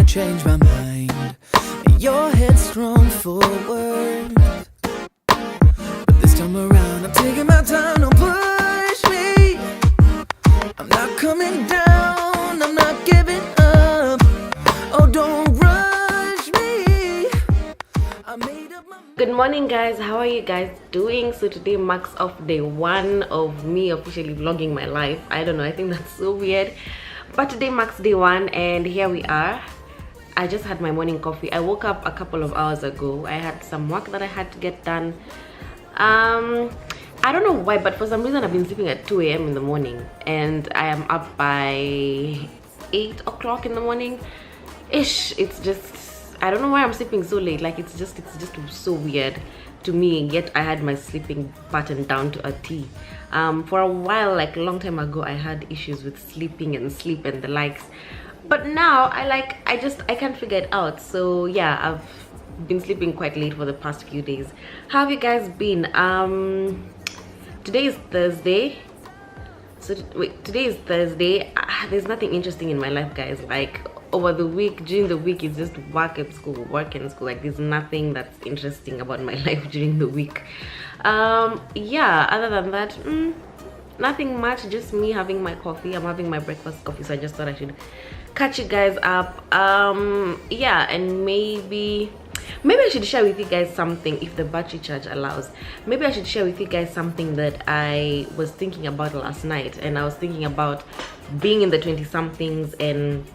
change my mind. You're headstrong forward, but this time around I'm taking my time. Don't push me, I'm not coming down, I'm not giving up. Oh, don't rush me, I made up my mind. Good morning, guys. How are you guys doing? So today marks off day 1 of me officially vlogging my life. I don't know, I think that's so weird, but today marks day 1 and here we are. I just had my morning coffee. I woke up a couple of hours ago. I had some work that I had to get done. I don't know why, but for some reason I've been sleeping at 2 a.m. in the morning and I am up by 8 o'clock in the morning ish. It's just, I don't know why I'm sleeping so late. Like it's just so weird to me, yet I had my sleeping pattern down to a T. For a while, like a long time ago, I had issues with sleeping and sleep and the likes, but now I can't figure it out. So yeah, I've been sleeping quite late for the past few days. How have you guys been? Today is Thursday. So wait, today is Thursday. There's nothing interesting in my life, guys. Like over the week, during the week, it's just work and school, work and school. Like there's nothing that's interesting about my life during the week. Yeah, other than that, nothing much. Just me having my coffee. I'm having my breakfast coffee, so I just thought I should catch you guys up. Yeah, and maybe I should share with you guys something, if the battery charge allows. Maybe I should share with you guys something that I was thinking about last night. And I was thinking about being in the 20-somethings and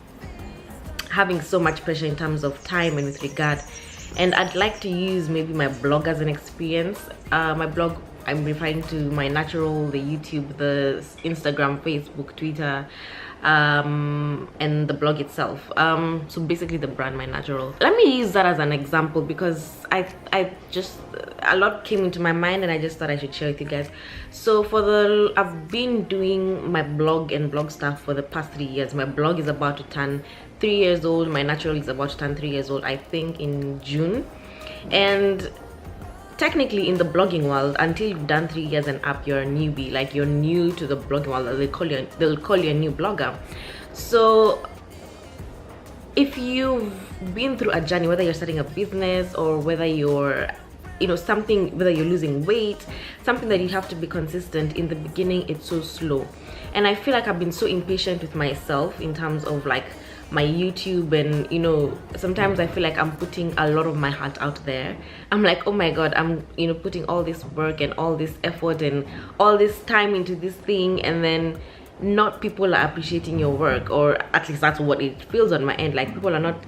having so much pressure in terms of time and with regard, and I'd like to use maybe my blog as an experience. My blog, I'm referring to my Naturawl, the YouTube, the Instagram, Facebook, Twitter, and the blog itself. So basically the brand, my Naturawl. Let me use that as an example because I just, a lot came into my mind and I just thought I should share with you guys. So I've been doing my blog and blog stuff for the past 3 years. My blog is about to turn 3 years old. My Naturawl is about to turn 3 years old, I think in June. And technically in the blogging world, until you've done 3 years and up, you're a newbie. Like you're new to the blogging world. They'll call you a new blogger. So if you've been through a journey, whether you're starting a business or whether you're whether you're losing weight, something that you have to be consistent, in the beginning it's so slow. And I feel like I've been so impatient with myself in terms of like my YouTube, and sometimes I feel like I'm putting a lot of my heart out there. I'm like, oh my god, I'm putting all this work and all this effort and all this time into this thing, and then not people are appreciating your work, or at least that's what it feels on my end. Like people are not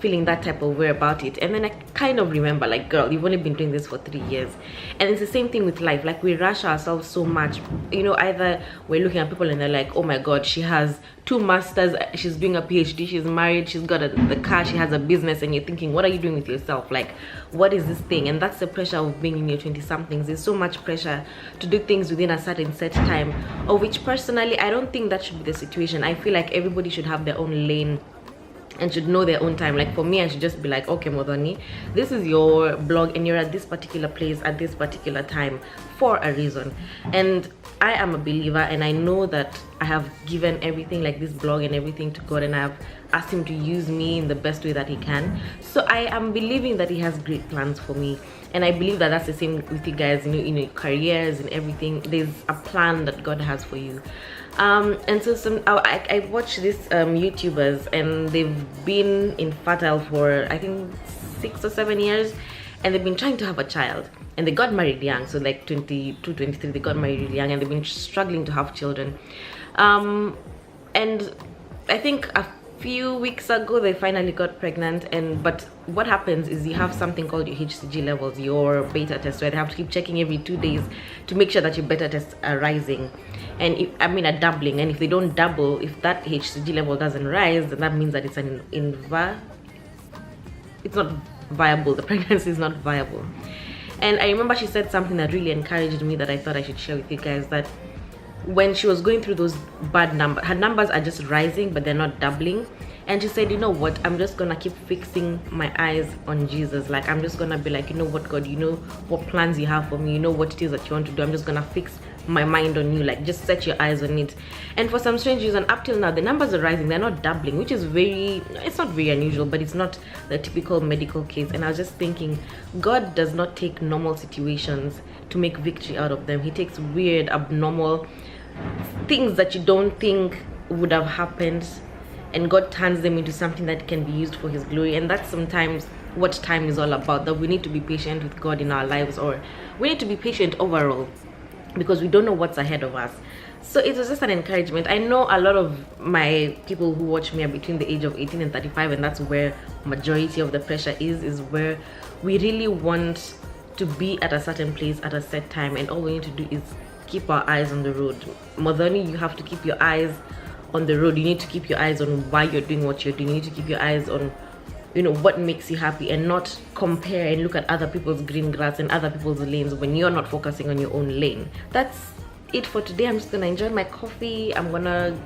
feeling that type of way about it. And then I kind of remember, like, girl, you've only been doing this for 3 years. And it's the same thing with life. Like we rush ourselves so much, either we're looking at people and they're like, oh my god, she has 2 masters, she's doing a PhD, she's married, she's got the car, she has a business, and you're thinking, what are you doing with yourself? Like, what is this thing? And that's the pressure of being in your 20-somethings. There's so much pressure to do things within a certain set time, of which personally I don't think that should be the situation. I feel like everybody should have their own lane and should know their own time. Like for me, I should just be like, okay, Modoni, this is your blog and you're at this particular place at this particular time for a reason. And I am a believer, and I know that I have given everything, like this blog and everything, to God, and I've asked him to use me in the best way that he can. So I am believing that he has great plans for me, and I believe that that's the same with you guys. In your careers and everything, there's a plan that God has for you. And so I watch these YouTubers, and they've been infertile for I think 6 or 7 years, and they've been trying to have a child, and they got married young. So like 22, 23, they got married really young, and they've been struggling to have children. And I think a few weeks ago they finally got pregnant. But what happens is you have something called your HCG levels, your beta test, where they have to keep checking every 2 days to make sure that your beta tests are rising, and are doubling. And if they don't double, if that HCG level doesn't rise, then that means that it's it's not viable. The pregnancy is not viable. And I remember she said something that really encouraged me, that I thought I should share with you guys, that when she was going through those bad numbers, her numbers are just rising but they're not doubling, And she said, you know what, I'm just gonna keep fixing my eyes on Jesus. Like, I'm just gonna be like, you know what, God, you know what plans you have for me, you know what it is that you want to do. I'm just gonna fix my mind on you. Like, just set your eyes on it. And for some strange reason, up till now, the numbers are rising. They're not doubling, which is it's not very unusual, but it's not the typical medical case. And I was just thinking, God does not take normal situations to make victory out of them. He takes weird, abnormal things that you don't think would have happened, and God turns them into something that can be used for his glory. And that's sometimes what time is all about, that we need to be patient with God in our lives, or we need to be patient overall, because we don't know what's ahead of us. So it was just an encouragement. I know a lot of my people who watch me are between the age of 18 and 35, and that's where majority of the pressure is where we really want to be at a certain place at a set time, and all we need to do is keep our eyes on the road. More than you have to keep your eyes on the road. You need to keep your eyes on why you're doing what you're doing. You need to keep your eyes on, you know, what makes you happy, and not compare and look at other people's green grass and other people's lanes when you're not focusing on your own lane. That's it for today. I'm just gonna enjoy my coffee. I'm gonna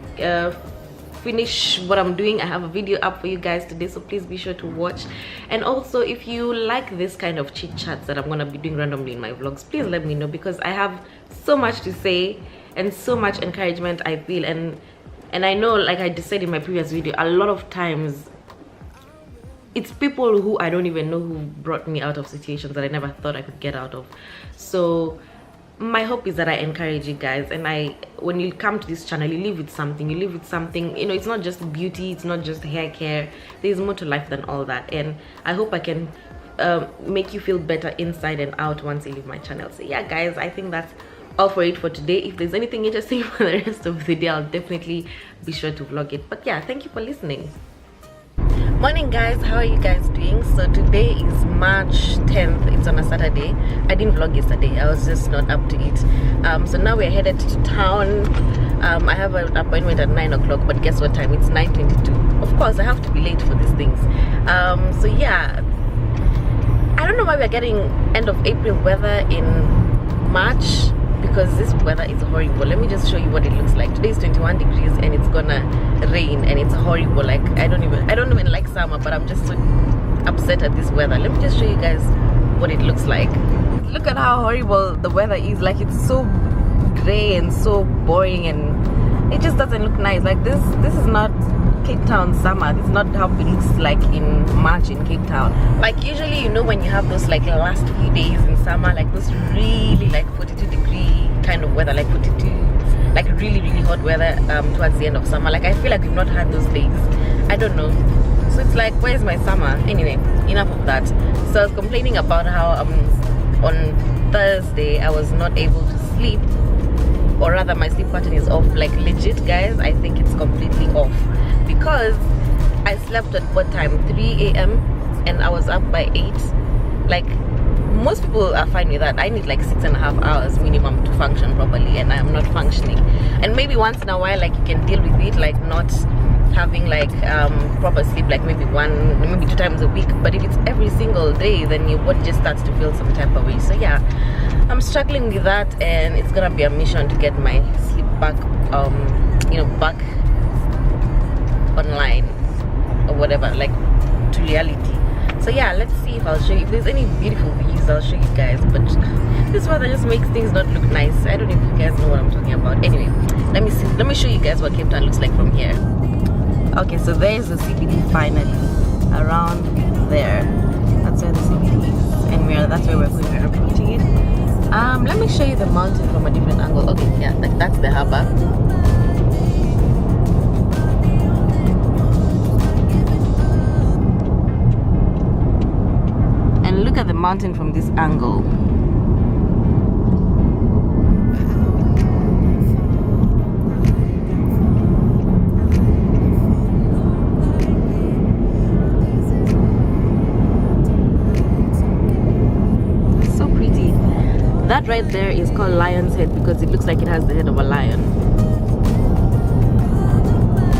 finish what I'm doing. I have a video up for you guys today, so please be sure to watch. And also, if you like this kind of chit chats that I'm gonna be doing randomly in my vlogs, please let me know, because I have so much to say and so much encouragement I feel. And I know, like I just said in my previous video, a lot of times it's people who I don't even know who brought me out of situations that I never thought I could get out of. So my hope is that I encourage you guys, and when you come to this channel, you live with something. You live with something, you know. It's not just beauty, it's not just hair care. There's more to life than all that, and I hope I can make you feel better inside and out once you leave my channel. So yeah guys, I think that's all for it for today. If there's anything interesting for the rest of the day, I'll definitely be sure to vlog it. But yeah, thank you for listening. Morning guys, how are you guys doing? So today is March 10th. It's on a Saturday. I didn't vlog yesterday, I was just not up to it. So now we're headed to town. I have an appointment at 9 o'clock, but guess what time? It's 9:22. Of course I have to be late for these things. So yeah, I don't know why we're getting end of April weather in March, because this weather is horrible. Let me just show you what it looks like. Today is 21 degrees and it's gonna rain, and it's horrible. Like I don't even like summer, but I'm just so upset at this weather. Let me just show you guys what it looks like. Look at how horrible the weather is. Like, it's so gray and so boring, and it just doesn't look nice. Like this is not Cape Town summer. This is not how it looks like in March in Cape Town. Like usually, you know, when you have those like last few days in summer, like those really like 42 degree kind of weather, like 42, like really hot weather towards the end of summer. Like I feel like we've not had those days. I don't know. So it's like, where's my summer? Anyway, enough of that. So I was complaining about how on Thursday I was not able to sleep, or rather my sleep pattern is off. Like legit guys, I think it's completely off, because I slept at what time? 3 a.m. and I was up by 8. Like most people are fine with that. I need like 6.5 hours minimum to function properly, and I am not functioning. And maybe once in a while, like you can deal with it, like not having like proper sleep, like maybe 2 times a week. But if it's every single day, then your body just starts to feel some type of way. So yeah, I'm struggling with that, and it's gonna be a mission to get my sleep back back online or whatever, like to reality. So yeah, let's see if I'll show you. If there's any beautiful views, I'll show you guys. But this weather just makes things not look nice. I don't know if you guys know what I'm talking about. Anyway, let me show you guys what Cape Town looks like from here. Okay, so there's the CBD finally, around there. That's where the CBD is, and that's where we're going. We're approaching it. Let me show you the mountain from a different angle. Okay, yeah, like that's the harbor. And look at the mountain from this angle. That right there is called Lion's Head, because it looks like it has the head of a lion.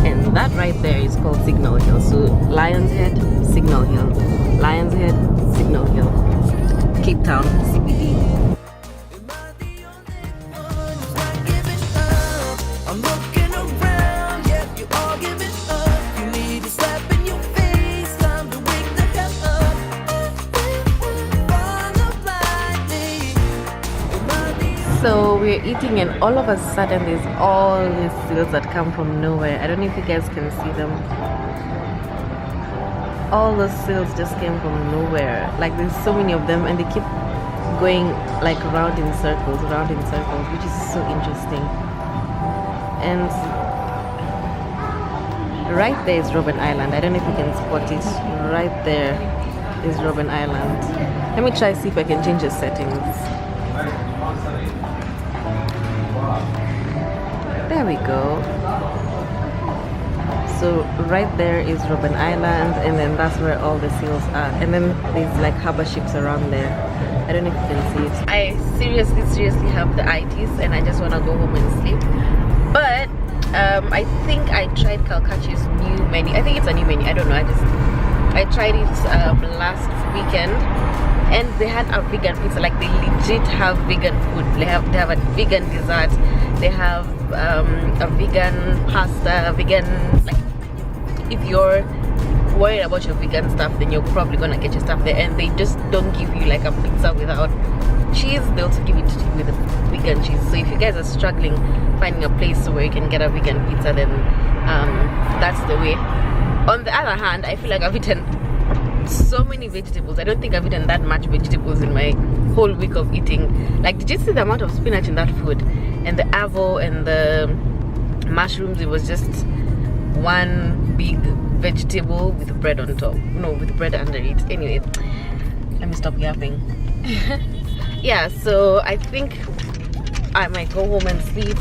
And that right there is called Signal Hill. So Lion's Head, Signal Hill. Lion's Head, Signal Hill. Cape Town, CBD. I'm looking around, yeah, you all giving up. You need to step So we're eating and all of a sudden there's all these seals that come from nowhere. I don't know if you guys can see them. All the seals just came from nowhere. Like there's so many of them and they keep going like round in circles, which is so interesting. And right there is Robben Island. I don't know if you can spot it. Right there is Robben Island. Let me try see if I can change the settings. There we go. So right there is Robben Island, and then that's where all the seals are. And then there's like harbor ships around there. I don't know if you can see it. I seriously have the itis and I just want to go home and sleep. But I think I tried Calcaccio's new menu. I think it's a new menu. I don't know. I tried it last weekend, and they had a vegan pizza. Like they legit have vegan food. They have a vegan dessert. They have a vegan pasta. Vegan, like if you're worried about your vegan stuff, then you're probably gonna get your stuff there. And they just don't give you like a pizza without cheese. They also give it with a vegan cheese. So if you guys are struggling finding a place where you can get a vegan pizza, then that's the way. On the other hand, I feel like I've eaten so many vegetables. I don't think I've eaten that much vegetables in my whole week of eating. Like, did you see the amount of spinach in that food? And the avo and the mushrooms, it was just one big vegetable with bread on top. No, with bread under it. Anyway, let me stop yapping. Yeah, so I think I might go home and sleep.